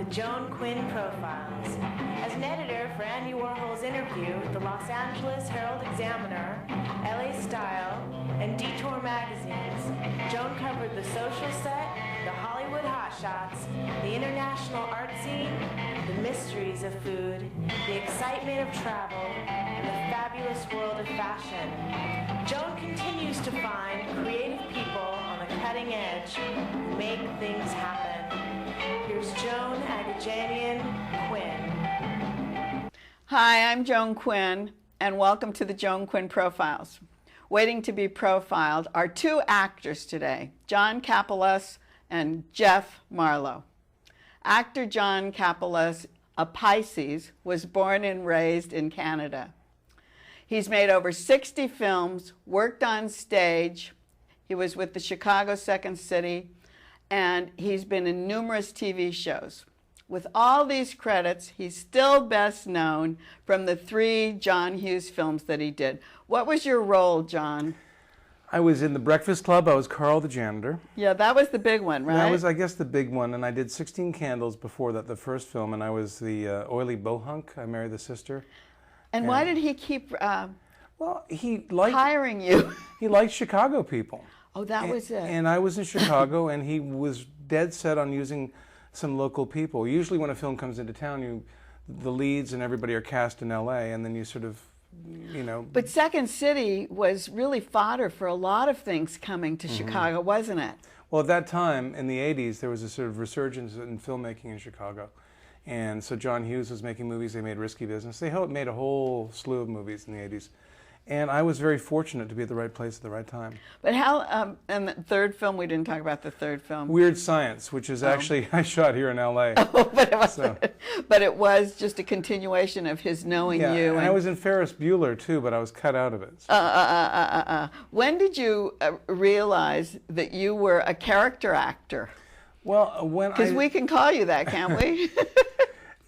Joan Quinn Profiles. As an editor for Andy Warhol's Interview, the Los Angeles Herald-Examiner, LA Style, and Detour magazines, Joan covered the social set, the Hollywood hotshots, the international art scene, the mysteries of food, the excitement of travel, and the fabulous world of fashion. Joan continues to find creative people on the cutting edge who make things happen. Here's Joan Quinn. Hi, I'm Joan Quinn, and welcome to the Joan Quinn Profiles. Waiting to be profiled are two actors today, Jeff Kapelos and Jeff Marlow. Actor Jeff Kapelos, a Pisces, was born and raised in Canada. He's made over 60 films, worked on stage. He was with the Chicago Second City, and he's been in numerous TV shows. With all these credits, he's still best known from the 3 John Hughes films that he did. What was your role, John? I was in The Breakfast Club. I was Carl the janitor. Yeah, that was the big one, right? That was, I guess, the big one. And I did 16 Candles before that, the first film, and I was the oily bohunk. I married the sister. And why did he keep well, he liked hiring you? He liked Chicago people. Oh, that was it. And I was in Chicago, and he was dead set on using some local people. Usually when a film comes into town, the leads and everybody are cast in L.A., and then you sort of, you know. But Second City was really fodder for a lot of things coming to Chicago, wasn't it? Well, at that time, in the 80s, there was a sort of resurgence in filmmaking in Chicago. And so John Hughes was making movies. They made Risky Business. They made a whole slew of movies in the 80s. And I was very fortunate to be at the right place at the right time. But how, and the third film, we didn't talk about the third film. Weird Science, which is actually, I shot here in L.A. Oh, but it was just a continuation of his knowing you. And I was in Ferris Bueller, too, but I was cut out of it. So. When did you realize that you were a character actor? Well, when Because we can call you that, can't we?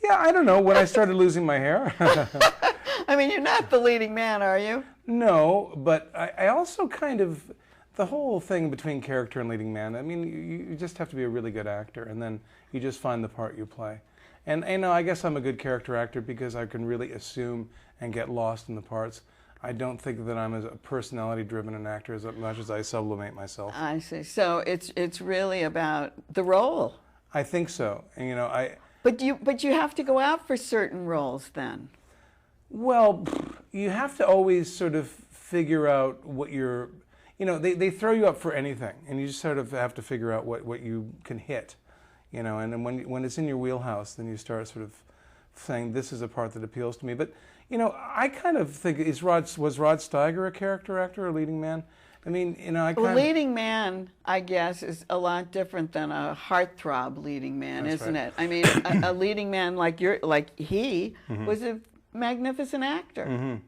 Yeah, I don't know, when I started losing my hair. I mean, you're not the leading man, are you? No, but I also kind of, the whole thing between character and leading man, I mean, you just have to be a really good actor, and then you just find the part you play. And you know, I guess I'm a good character actor because I can really assume and get lost in the parts. I don't think that I'm as a personality-driven an actor as much as I sublimate myself. I see. So it's really about the role. I think so. And you know, But you have to go out for certain roles then. Well, you have to always sort of figure out what you're, you know, they throw you up for anything, and you just sort of have to figure out what you can hit, you know, and then when it's in your wheelhouse, then you start sort of saying, this is a part that appeals to me. But, you know, I kind of think, was Rod Steiger a character actor, a leading man? I mean, you know, Well, leading man, I guess, is a lot different than a heartthrob leading man, isn't it? I mean, a leading man like he was a magnificent actor.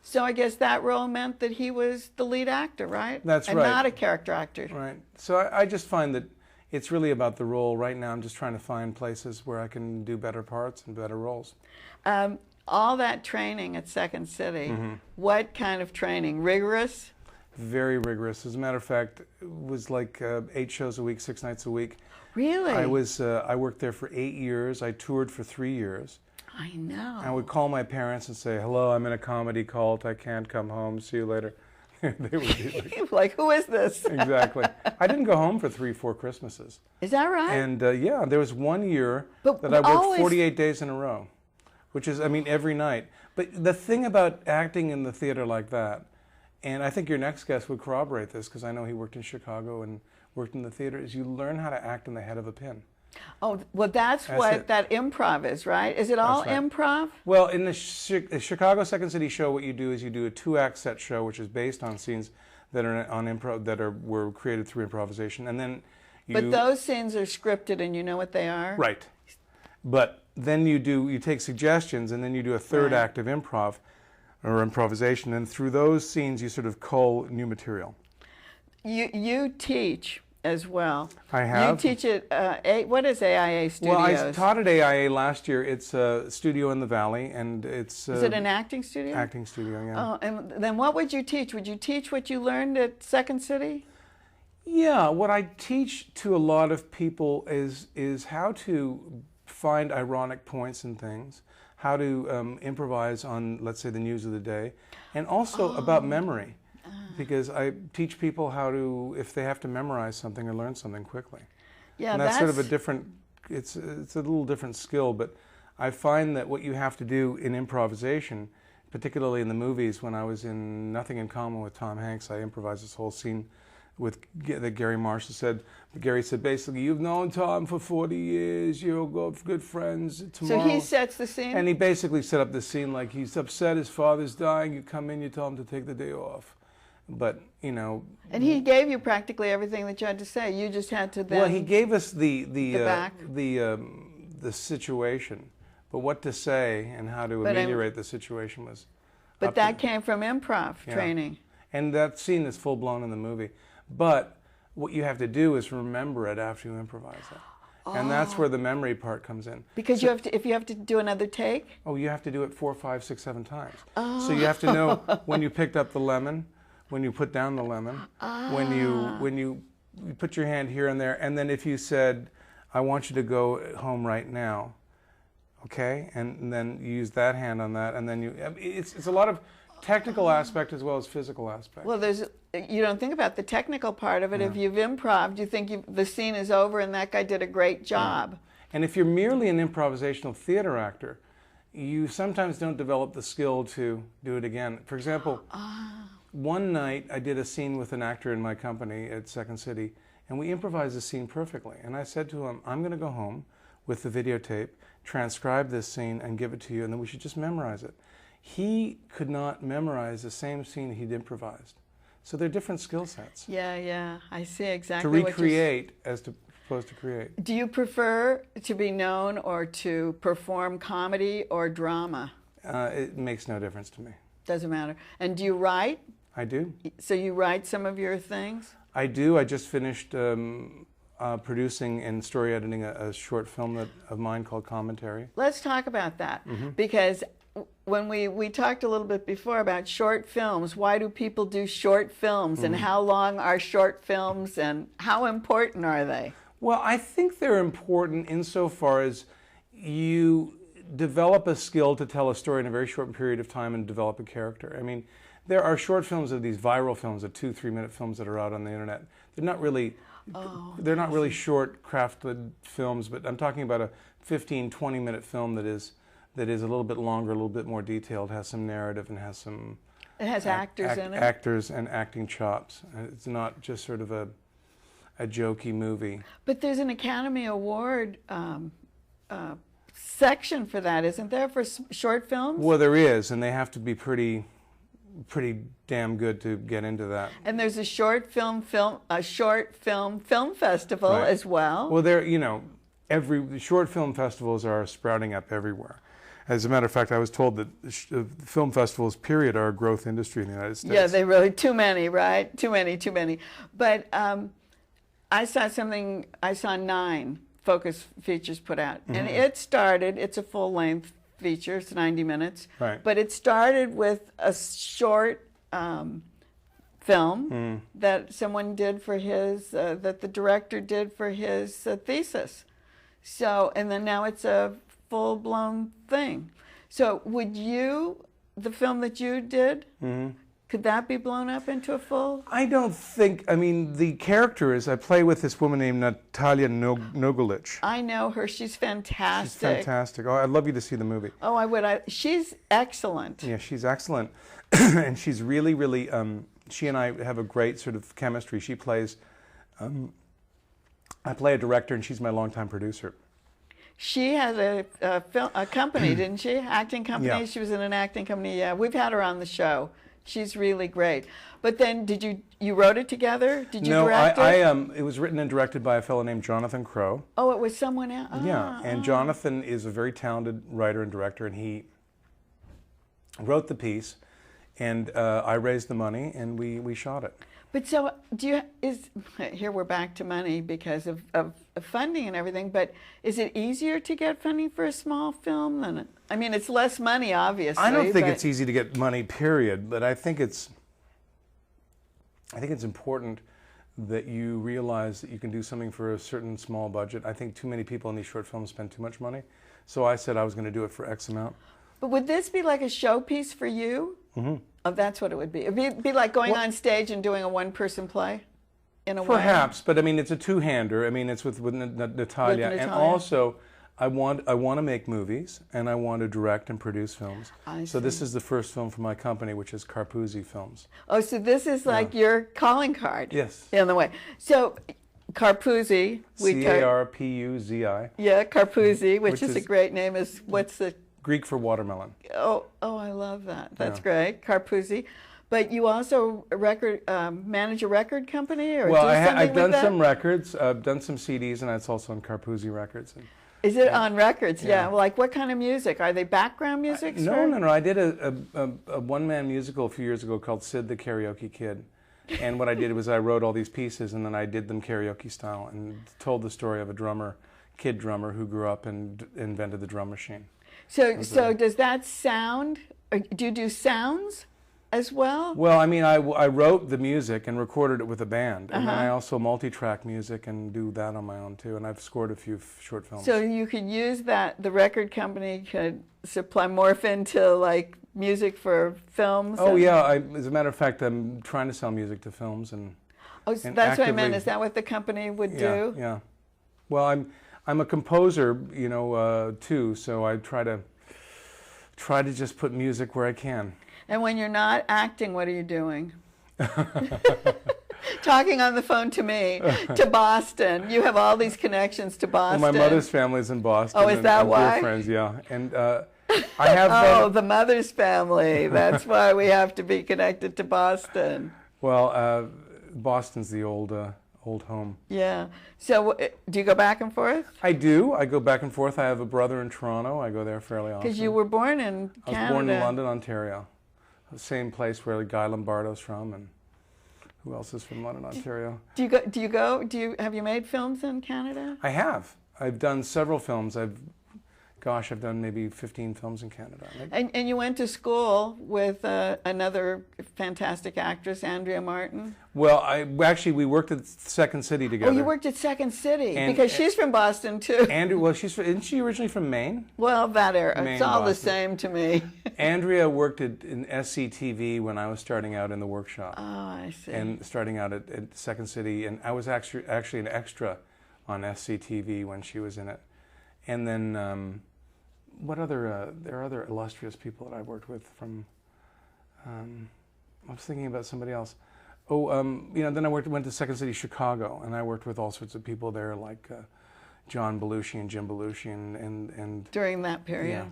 So I guess that role meant that he was the lead actor, right? That's right. And not a character actor. Right. So I just find that it's really about the role. Right now I'm just trying to find places where I can do better parts and better roles. All that training at Second City, what kind of training? Rigorous? Very rigorous. As a matter of fact, it was like 8 shows a week, 6 nights a week. Really? I worked there for 8 years. I toured for 3 years. I know. I would call my parents and say, hello, I'm in a comedy cult. I can't come home. See you later. They would be like, who is this? Exactly. I didn't go home for 3-4 Christmases. Is that right? And yeah, there was 1 year that I worked 48 days in a row, which is, I mean, every night. But the thing about acting in the theater like that, and I think your next guest would corroborate this because I know he worked in Chicago and worked in the theater, is you learn how to act in the head of a pin. Oh, well, that's what that improv is, right? Is it all improv? Well, in the Chicago Second City show, what you do is you do a 2-act set show, which is based on scenes that are on improv, were created through improvisation, and then But those scenes are scripted, and you know what they are? Right. But then you take suggestions, and then you do a third act of improv or improvisation, and through those scenes, you sort of cull new material. You teach as well. I have. You teach at, what is AIA Studios? Well, I taught at AIA last year. It's a studio in the Valley, and it's... is it an acting studio? Acting studio, yeah. Oh, and then what would you teach? Would you teach what you learned at Second City? Yeah, what I teach to a lot of people is how to find ironic points in things, how to improvise on, let's say, the news of the day, and also about memory, because I teach people how to, if they have to memorize something or learn something quickly. Yeah, and that's sort of a different, it's a little different skill, but I find that what you have to do in improvisation, particularly in the movies, when I was in Nothing in Common with Tom Hanks, I improvised this whole scene that Gary Marshall said. Gary said, basically, you've known Tom for 40 years, you're good friends. Tomorrow. So he sets the scene? And he basically set up the scene like he's upset, his father's dying, you come in, you tell him to take the day off. But, you know... And he gave you practically everything that you had to say. You just had to then... Well, he gave us the situation, but what to say and how to ameliorate the situation was... But that came from improv training. And that scene is full-blown in the movie. But what you have to do is remember it after you improvise it. And that's where the memory part comes in. Because you have to, if you have to do another take? Oh, you have to do it 4, 5, 6, 7 times. So you have to know when you picked up the lemon, when you put down the lemon, when you put your hand here and there, and then if you said, I want you to go home right now, okay? And then you use that hand on that, and then it's a lot of technical aspect as well as physical aspect. Well, you don't think about the technical part of it. If you've improv, you think the scene is over and that guy did a great job. And if you're merely an improvisational theater actor, you sometimes don't develop the skill to do it again. For example, one night I did a scene with an actor in my company at Second City, and we improvised the scene perfectly. And I said to him, I'm going to go home with the videotape, transcribe this scene, and give it to you, and then we should just memorize it. He could not memorize the same scene he'd improvised. So they're different skill sets. Yeah, I see exactly what you're saying. To recreate as opposed to create. Do you prefer to be known or to perform comedy or drama? It makes no difference to me. Doesn't matter. And do you write? I do. So you write some of your things? I do. I just finished producing and story editing a short film of mine called Commentary. Let's talk about that, because when we talked a little bit before about short films, why do people do short films, and how long are short films, and how important are they? Well, I think they're important insofar as you develop a skill to tell a story in a very short period of time and develop a character. I mean, there are short films of these viral films, the 2-3 minute films that are out on the internet. They're not really short crafted films, but I'm talking about a 15-20 minute film that is a little bit longer, a little bit more detailed, has some narrative and has some... It has actors in it? Actors and acting chops. It's not just sort of a jokey movie. But there's an Academy Award section for that, isn't there, for short films? Well, there is, and they have to be pretty damn good to get into that. And there's a short film festival as well. Well, the short film festivals are sprouting up everywhere. As a matter of fact, I was told that film festivals, period, are a growth industry in the United States. Yeah, they really, too many, right? Too many. But I saw 9 Focus Features put out. And it's a full-length feature, it's 90 minutes. Right. But it started with a short film that someone did for his, that the director did for his thesis. So, and then now it's a full-blown thing. So the film that you did, could that be blown up into a full? I don't think, I mean, the character is, I play with this woman named Natalia Nogulich. I know her, she's fantastic. She's fantastic. Oh, I'd love you to see the movie. Oh, I would. She's excellent. Yeah, she's excellent. And she's really, she and I have a great sort of chemistry. She plays, I play a director and she's my longtime producer. She has a company, didn't she? Acting company? Yeah. She was in an acting company. Yeah, we've had her on the show. She's really great. But then, you wrote it together? Did you direct it? It was written and directed by a fellow named Jonathan Crow. Oh, it was someone else? Yeah, and Jonathan is a very talented writer and director, and he wrote the piece, and I raised the money, and we shot it. But so, here we're back to money because of funding and everything, but is it easier to get funding for a small film than I mean, it's less money, obviously. I don't think it's easy to get money, period, but I think it's important that you realize that you can do something for a certain small budget. I think too many people in these short films spend too much money. So I said I was going to do it for X amount. But would this be like a showpiece for you? Mm-hmm. Oh, that's what it would be. It would be like going on stage and doing a one-person play, in a way. Perhaps, but I mean, it's a two-hander. I mean, it's with Natalia, and also I want to make movies, and I want to direct and produce films. So this is the first film for my company, which is Carpuzzi Films. Oh, so this is like your calling card. Yes. In the way. So Carpuzzi. Carpuzi. Yeah, Carpuzzi, which is a great name. What's the Greek for watermelon. Oh, I love that. That's great, Carpuzzi. But you also manage a record company, or well, do something I've done with that? some records. I've done some CDs, and it's also on Carpuzzi Records. Is it on records? Yeah. Well, like what kind of music? Are they background music? No. I did a one-man musical a few years ago called Sid the Karaoke Kid. And what I did was I wrote all these pieces, and then I did them karaoke style and told the story of a kid drummer who grew up and invented the drum machine. So does that sound, or do you do sounds as well? Well, I mean, I wrote the music and recorded it with a band. And then I also multi-track music and do that on my own too. And I've scored a few short films. So you could use that, the record company could morph into like music for films? Oh, yeah. As a matter of fact, I'm trying to sell music to films. So that's what I meant. Is that what the company would do? Yeah. Well, I'm a composer, too, so I try to just put music where I can. And when you're not acting, what are you doing? Talking on the phone to me, to Boston. You have all these connections to Boston. Well, my mother's family's in Boston. Oh, is that why? We're friends, yeah. And I have the mother's family. That's why we have to be connected to Boston. Well, Boston's the old home. Yeah. So do you go back and forth? I do. I go back and forth. I have a brother in Toronto. I go there fairly often. Because you were born in Canada. I was born in London, Ontario. The same place where Guy Lombardo's from, and who else is from London, Ontario? Have you made films in Canada? I have. I've done several films. I've done maybe 15 films in Canada. And you went to school with another fantastic actress, Andrea Martin? Well, we worked at Second City together. Oh, you worked at Second City, because she's from Boston, too. Isn't she originally from Maine? Well, that era. Maine, it's all Boston. the same to me. Andrea worked in SCTV when I was starting out in the workshop. Oh, I see. And starting out at Second City, and I was actually an extra on SCTV when she was in it. And then, there are other illustrious people that I've worked with from, I was thinking about somebody else. Then I went to Second City, Chicago, and I worked with all sorts of people there, like John Belushi and Jim Belushi and during that period. Yeah.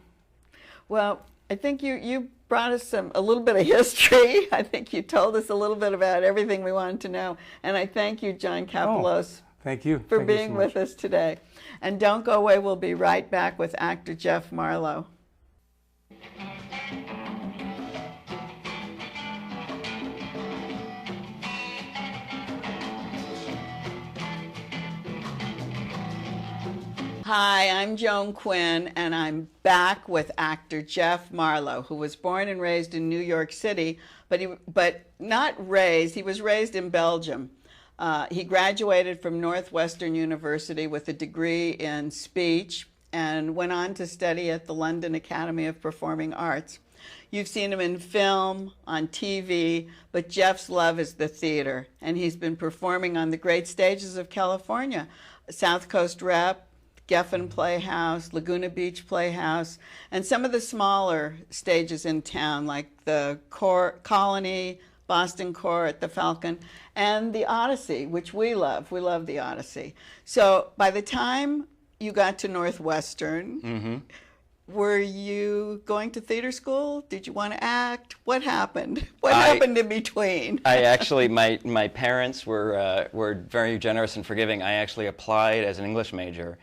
Well, I think you brought us a little bit of history. I think you told us a little bit about everything we wanted to know. And I thank you, Joan Kapelos. Thank you. For being with us today. And don't go away. We'll be right back with actor Jeff Marlow. Hi, I'm Joan Quinn, and I'm back with actor Jeff Marlow, who was born and raised in New York City, but not raised. He was raised in Belgium. He graduated from Northwestern University with a degree in speech and went on to study at the London Academy of Performing Arts. You've seen him in film, on TV, but Jeff's love is the theater, and he's been performing on the great stages of California, South Coast Rep, Geffen Playhouse, Laguna Beach Playhouse, and some of the smaller stages in town, like the Colony, Boston Court, the Falcon, and the Odyssey, which we love. We love the Odyssey. So by the time you got to Northwestern, were you going to theater school? Did you want to act? What happened? What happened in between? I actually, my parents were very generous and forgiving. I actually applied as an English major,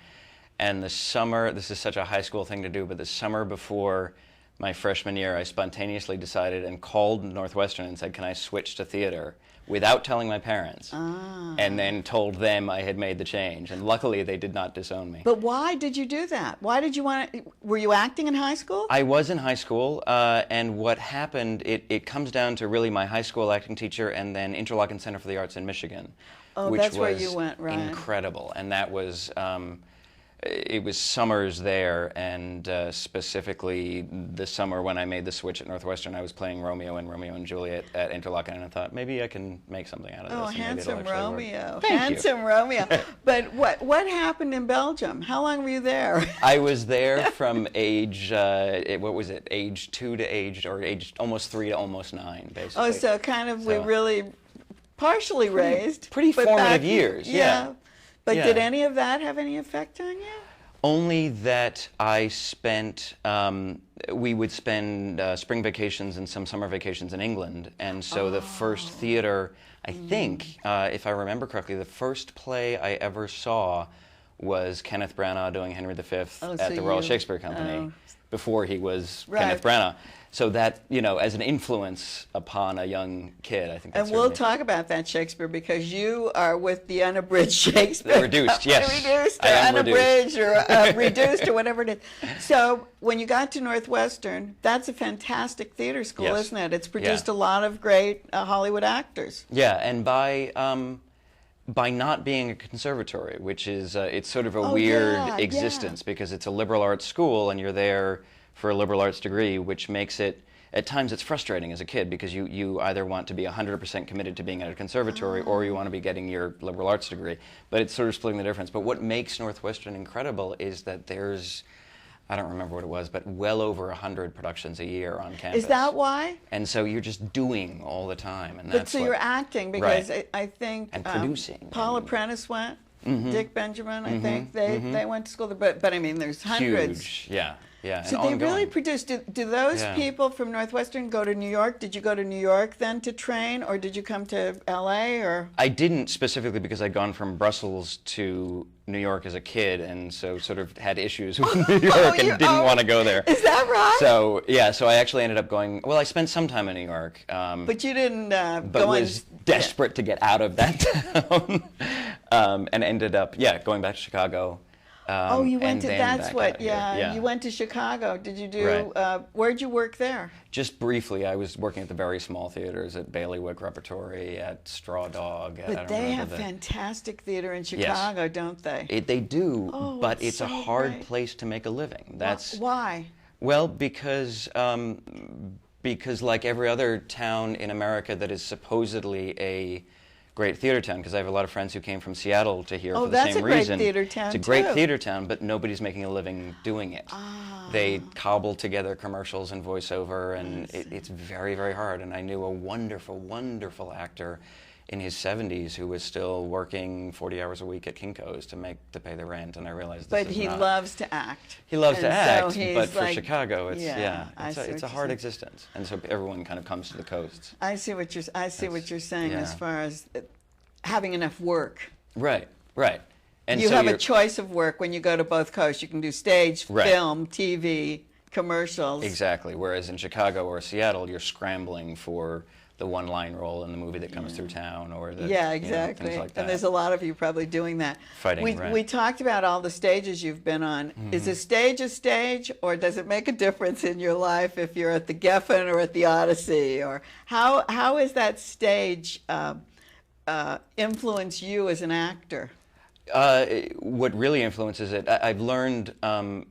and the summer, this is such a high school thing to do, but the summer before my freshman year, I spontaneously decided and called Northwestern and said, can I switch to theater? without telling my parents, Ah. and then told them I had made the change. And luckily, they did not disown me. But why did you do that? Why did you want to? Were you acting in high school? I was in high school, and what happened, it comes down to really my high school acting teacher and then Interlochen Center for the Arts in Michigan, Oh, which that's was where you went, right. incredible. And that was, it was summers there, and specifically the summer when I made the switch at Northwestern, I was playing Romeo and Juliet at Interlochen, and I thought, maybe I can make something out of this. Oh, and maybe it'll handsome actually work. Romeo. Thank you. Handsome Romeo. But what happened in Belgium? How long were you there? I was there from age, what was it, age 2 to age almost 3 to almost 9, basically. Oh, so kind of we So- really partially raised. pretty but formative back- years, yeah. But Yeah. did any of that have any effect on you? Only that I spent, we would spend spring vacations and some summer vacations in England. And so the first theater, I think, if I remember correctly, the first play I ever saw was Kenneth Branagh doing Henry V Oh, at so the Royal you- Shakespeare Company before he was Right. Kenneth Branagh. So that, as an influence upon a young kid, I think that's And we'll talk about that Shakespeare because you are with the unabridged Shakespeare. Reduced, yes. Reduced or I am unabridged or reduced or whatever it is. So when you got to Northwestern, that's a fantastic theater school, Yes. isn't it? It's produced Yeah. a lot of great Hollywood actors. Yeah, and by not being a conservatory, which is it's sort of a weird yeah, existence because it's a liberal arts school and you're there for a liberal arts degree, which makes it at times it's frustrating as a kid because you either want to be 100% committed to being at a conservatory or you want to be getting your liberal arts degree, but it's sort of splitting the difference. But what makes Northwestern incredible is that there's, I don't remember what it was, but well over 100 productions a year on campus. Is that why? And so you're just doing all the time, and But that's so what, you're acting because Right. I think And producing. Paula And- Prentice went, Dick Benjamin, I think they went to school there. But I mean, there's hundreds. huge, yeah. Yeah, So and they really ongoing. produce. Do those Yeah. people from Northwestern go to New York? Did you go to New York then to train, or did you come to L.A. or? I didn't specifically because I'd gone from Brussels to New York as a kid, and so sort of had issues with New York and didn't want to go there. Is that right? So yeah, so I actually ended up going. Well, I spent some time in New York, But you didn't but go was desperate to get out of that town, and ended up going back to Chicago. Oh, you went and to. then That's back what. out here. Yeah, you went to Chicago. Did you do? Right. Where'd you work there? Just briefly, I was working at the very small theaters at Bailiwick Repertory, at Straw Dog. I But don't they remember have the- fantastic theater in Chicago, don't they? They do, Oh, but it's it's a so hard great. place to make a living. That's Why? well because like every other town in America that is supposedly a great theater town, because I have a lot of friends who came from Seattle to here Oh, for the that's same a great reason. theater town, It's a great too. theater town, but nobody's making a living doing it. They cobble together commercials and voiceover, and it's very, very hard. And I knew a wonderful, wonderful actor in his 70s who was still working 40 hours a week at Kinko's to pay the rent, and I realized this But is he not... loves to act. He loves to And so act, he's but for like- Chicago, it's Yeah, I see it's what a you're hard saying. existence, and so everyone kind of comes to the coasts. I see what you're saying yeah. as far as having enough work. Right, right. And You so have a you're- choice of work when you go to both coasts. You can do stage, Right. film, TV, commercials. Exactly. Whereas in Chicago or Seattle, you're scrambling for the one-line role in the movie that comes through town, or the Yeah, you know, exactly. things like that. And there's a lot of you probably doing that. Fighting, right. We talked about all the stages you've been on. Is a stage, or does it make a difference in your life if you're at the Geffen or at the Odyssey? Or how is that stage influence you as an actor? What really influences it, I've learned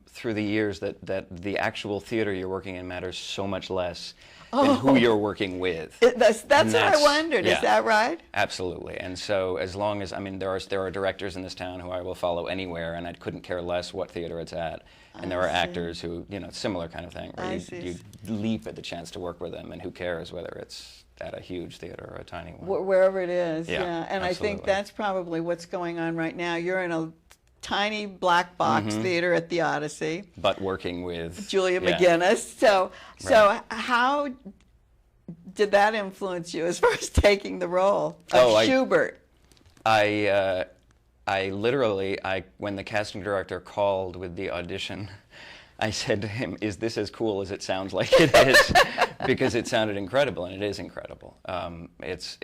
through the years that the actual theater you're working in matters so much less than who you're working with. That's And what I wondered. yeah. Is that right? Absolutely. And so as long as, there are directors in this town who I will follow anywhere, and I couldn't care less what theater it's at. And there are actors who, similar kind of thing, where I you see. leap at the chance to work with them, and who cares whether it's at a huge theater or a tiny one. Wherever it is, Yeah, And I think absolutely. that's probably what's going on right now. You're in a tiny black box theater at the Odyssey. But working with Julia yeah. McGinnis. So how did that influence you as far as taking the role of Schubert? I literally, when the casting director called with the audition, I said to him, "Is this as cool as it sounds like it is?" Because it sounded incredible, and it is incredible. It's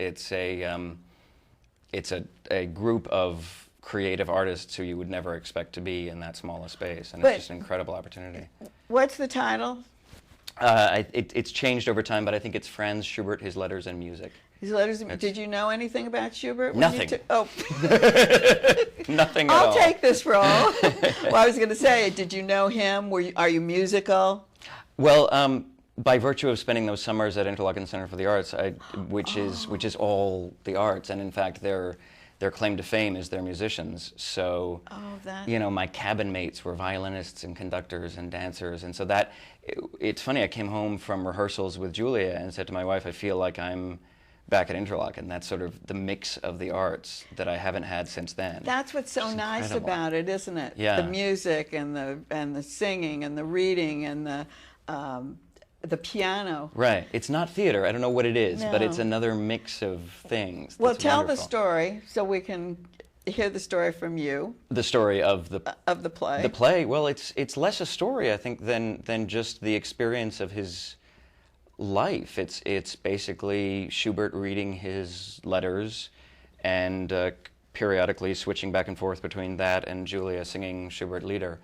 a group of creative artists who you would never expect to be in that small a space, and it's just an incredible opportunity. What's the title? It's changed over time, but I think it's Franz Schubert, His Letters and Music. His letters. Did you know anything about Schubert? Nothing. Nothing at all. I'll take this role. Well, I was going to say, did you know him? Are you musical? Well, by virtue of spending those summers at Interlochen Center for the Arts, which is all the arts, and in fact their claim to fame is they're musicians. So, my cabin mates were violinists and conductors and dancers, and so it's funny. I came home from rehearsals with Julia and said to my wife, "I feel like I'm back at Interlochen." That's sort of the mix of the arts that I haven't had since then. That's what's so nice about it, isn't it? Yeah. The music and the singing and the reading and the piano. Right. It's not theater. I don't know what it is, but it's another mix of things. Well, that's tell wonderful. the story so we can hear the story from you. The story of the play. The play. Well, it's less a story, I think, than just the experience of his life. It's basically Schubert reading his letters and periodically switching back and forth between that and Julia singing Schubert Lieder,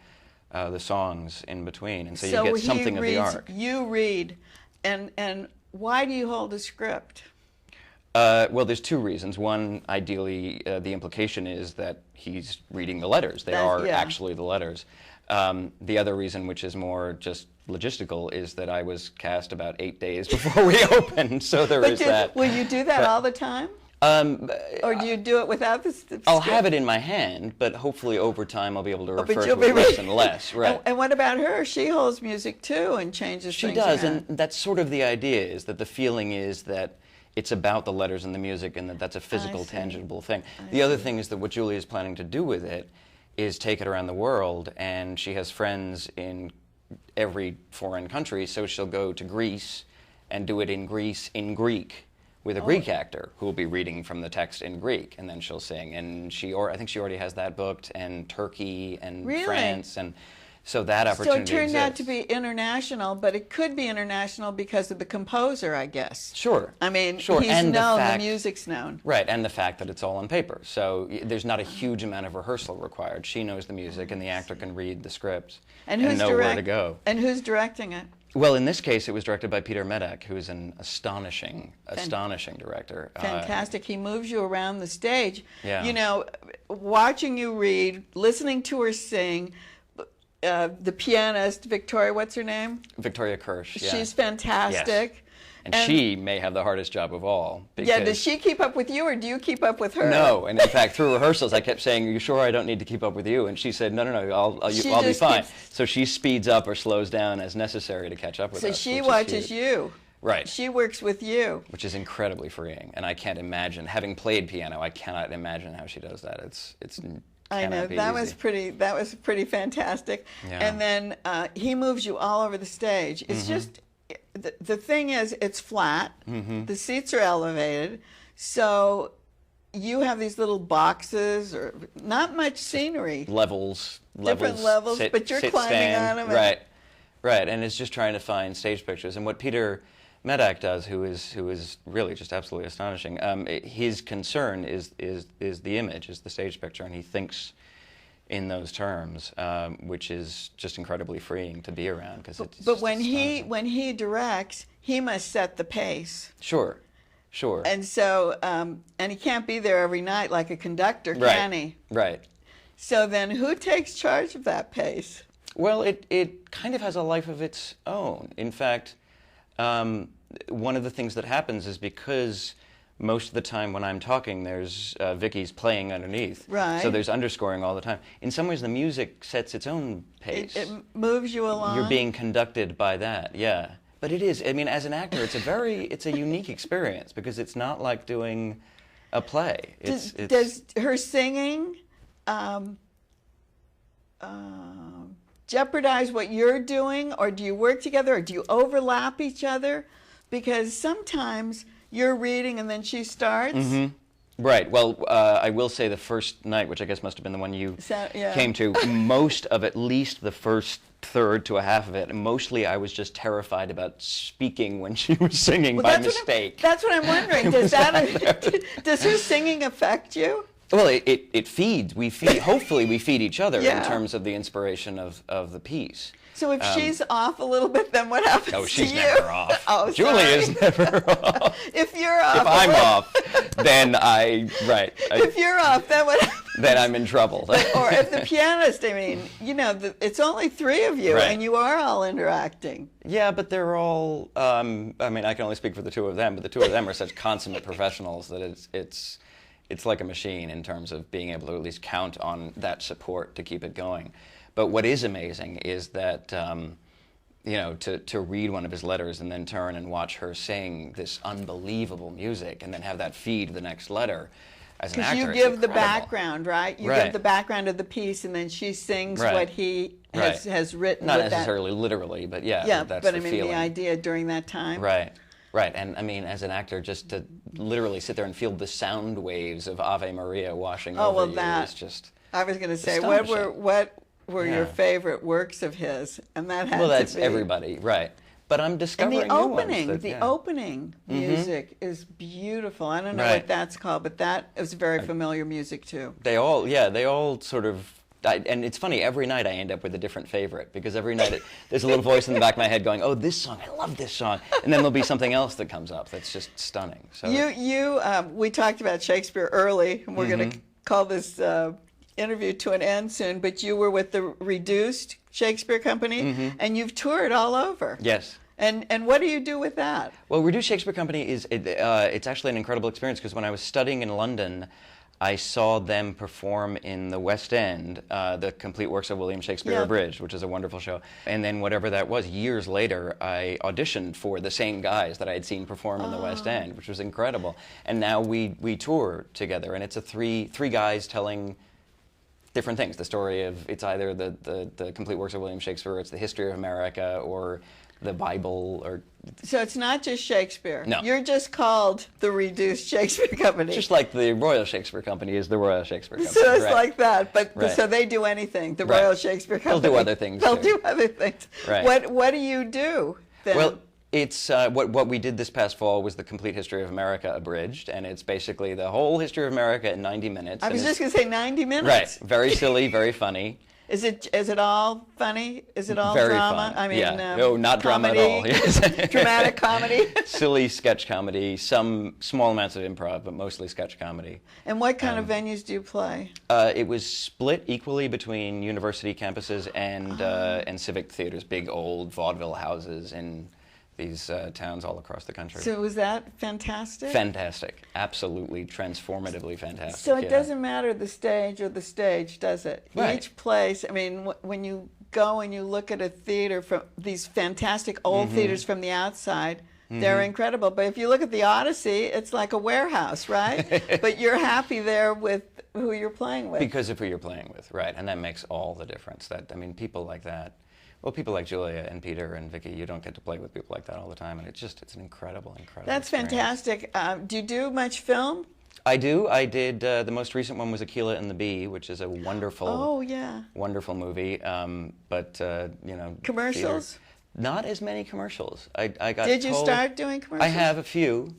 the songs in between. And so you get something of the arc. You read, and why do you hold a script? Well, there's two reasons. One, ideally, the implication is that he's reading the letters. They are actually the letters. The other reason, which is more just logistical, is that I was cast about 8 days before we opened, so there is that. Will you do that all the time? Or do you do it without the script? I'll have it in my hand, but hopefully over time I'll be able to refer to it less and less. Right. And what about her? She holds music too and changes things around. She does, and that's sort of the idea, is that the feeling is that it's about the letters and the music, and that's a physical, tangible thing. The other thing is that what Julia is planning to do with it is take it around the world, and she has friends in every foreign country, so she'll go to Greece and do it in Greece in Greek with a Greek actor who will be reading from the text in Greek, and then she'll sing. And I think she already has that booked, and Turkey and France, and so that opportunity exists. So it turned out to be international, but it could be international because of the composer, I guess. Sure. I mean, sure. he's and known, the music's known. Right, and the fact that it's all on paper. So there's not a huge amount of rehearsal required. She knows the music, and the actor can read the script and know where to go. And who's directing it? Well, in this case, it was directed by Peter Medak, who is an astonishing director. Fantastic. He moves you around the stage. Yeah. You know, watching you read, listening to her sing, the pianist, Victoria, what's her name? Victoria Kirsch, yeah. She's fantastic. Yes. And she may have the hardest job of all. Yeah, does she keep up with you, or do you keep up with her? No, and in fact, through rehearsals, I kept saying, "Are you sure I don't need to keep up with you?" And she said, "No, I'll be fine." So she speeds up or slows down as necessary to catch up with us. So she watches you. Right. She works with you. Which is incredibly freeing, and I can't imagine, having played piano, I cannot imagine how she does that. It's I know, that was pretty fantastic. Yeah. And then he moves you all over the stage. It's just, the thing is, it's flat. The seats are elevated. So you have these little boxes, or not much scenery. Different levels, but you're climbing on them. Right, and it's just trying to find stage pictures. And what Peter Medak does, who is really just absolutely astonishing. His concern is the image, is the stage picture, and he thinks in those terms, which is just incredibly freeing to be around. But when he directs, he must set the pace. Sure. And so, and he can't be there every night like a conductor, can he? Right. So then, who takes charge of that pace? Well, it kind of has a life of its own. In fact, one of the things that happens is because most of the time when I'm talking, there's Vicky's playing underneath. Right. So there's underscoring all the time. In some ways, the music sets its own pace. It moves you along. You're being conducted by that, yeah. But it is. I mean, as an actor, it's a unique experience because it's not like doing a play. Does her singing jeopardize what you're doing, or do you work together, or do you overlap each other? Because sometimes you're reading and then she starts. Right. Well, I will say the first night, which I guess must have been the one you came to, most of at least the first third to a half of it. And mostly I was just terrified about speaking when she was singing by mistake. That's what I'm wondering. Does her singing affect you? Well, it feeds. Hopefully we feed each other Yeah. in terms of the inspiration of the piece. So if she's off a little bit, then what happens to you? Oh, she's never off. Oh, Julie sorry. is never off. If you're off. If I'm off, then If you're off, then what happens? then I'm in trouble. Or if the pianist, I mean, it's only three of you, Right. and you are all interacting. Yeah, but they're all, I mean, I can only speak for the two of them, but the two of them are such consummate professionals that it's like a machine in terms of being able to at least count on that support to keep it going. But what is amazing is that, to read one of his letters and then turn and watch her sing this unbelievable music and then have that feed the next letter. As an actor, Because you it's give the incredible. background, right? You Right. give the background of the piece, and then she sings Right. what he has written. Not with necessarily literally, but that. yeah, that's but the I mean feeling. the idea during that time. Right. Right, and I mean, as an actor, just to literally sit there and feel the sound waves of Ave Maria washing Oh, over well, you that- is just... I was going to say, what astonishing. were your Yeah. favorite works of his? And that had Well, to that's be. everybody, right. But I'm And discovering the new opening, ones. opening music is beautiful. I don't know what Right. that's called, but that is very familiar music too. They all sort of... and it's funny, every night I end up with a different favorite, because every night there's a little voice in the back of my head going, oh, this song, I love this song. And then there'll be something else that comes up that's just stunning. So We talked about Shakespeare early, and we're going to call this interview to an end soon, but you were with the Reduced Shakespeare Company, and you've toured all over. Yes. And what do you do with that? Well, Reduced Shakespeare Company it's actually an incredible experience, because when I was studying in London, I saw them perform in the West End, the complete works of William Shakespeare Abridged, which is a wonderful show. And then whatever that was, years later, I auditioned for the same guys that I had seen perform in the West End, which was incredible. And now we tour together, and it's three guys telling different things. The story of, it's either the complete works of William Shakespeare, or it's the history of America, or the Bible, or... So it's not just Shakespeare. No. You're just called the Reduced Shakespeare Company. Just like the Royal Shakespeare Company is the Royal Shakespeare Company. So it's right. like that, but Right. so they do anything. The Right. Royal Shakespeare They'll Company. do other things, They'll too. do other things. Right. What do you do then? Well, it's what we did this past fall was the Complete History of America Abridged, and it's basically the whole history of America in 90 minutes. I was and just going to say 90 minutes. right, very silly, very funny. Is it all funny? Is it all Very drama? fun. I mean, yeah. No, not drama at comedy? all. Yes. Dramatic comedy. Silly sketch comedy, some small amounts of improv, but mostly sketch comedy. And what kind of venues do you play? It was split equally between university campuses and civic theaters, big old vaudeville houses in these towns all across the country. So was that fantastic? Fantastic, absolutely transformatively fantastic. So it yeah. doesn't matter the stage, does it? Right. Each place, I mean, when you go and you look at a theater from these fantastic old theaters from the outside, they're incredible. But if you look at the Odyssey, it's like a warehouse, right? But you're happy there with who you're playing with. Because of who you're playing with, right? And that makes all the difference. People like that. Well, people like Julia and Peter and Vicky, you don't get to play with people like that all the time, and it's an incredible That's experience. fantastic. Do you do much film? I do. I did. The most recent one was Aquila and the Bee, which is a wonderful, Oh, yeah. wonderful movie. Commercials? theater- Not as many commercials. I got. Did you told- start doing commercials? I have a few,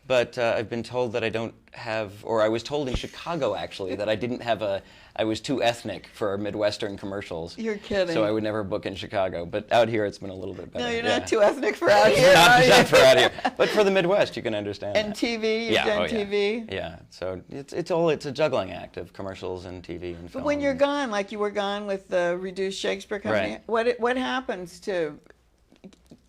but I've been told that I don't have, or I was told in Chicago actually that I didn't have I was too ethnic for Midwestern commercials. You're kidding. So I would never book in Chicago. But out here it's been a little bit better. No, you're yeah. not too ethnic for out here, not, are you? not for out here. But for the Midwest, you can understand And that. TV, you've yeah, done oh, yeah. TV. Yeah, so it's a juggling act of commercials and TV and film. But when you're gone, like you were gone with the Reduced Shakespeare Company, Right. what happens to?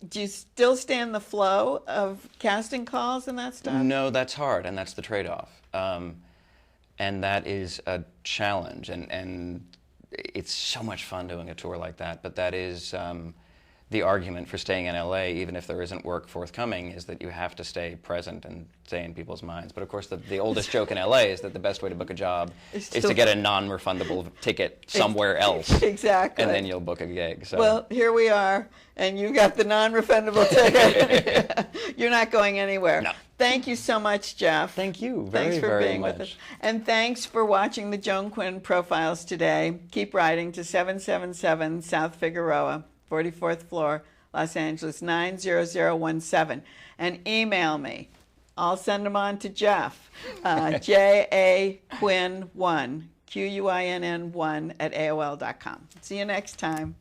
Do you still stay in the flow of casting calls and that stuff? No, that's hard, and that's the trade-off. And that is a challenge, and it's so much fun doing a tour like that. But that is the argument for staying in LA, even if there isn't work forthcoming, is that you have to stay present and stay in people's minds. But of course, the oldest joke in LA is that the best way to book a job is to get a non-refundable ticket somewhere else. Exactly. And then you'll book a gig. So. Well, here we are, and you got the non-refundable ticket. You're not going anywhere. No. Thank you so much, Jeff. Thank you Thanks for very being much. with us. And thanks for watching the Joan Quinn Profiles today. Keep writing to 777 South Figueroa, 44th floor, Los Angeles, 90017. And email me. I'll send them on to Jeff. JAQuinn1, QUINN1 @AOL.com. See you next time.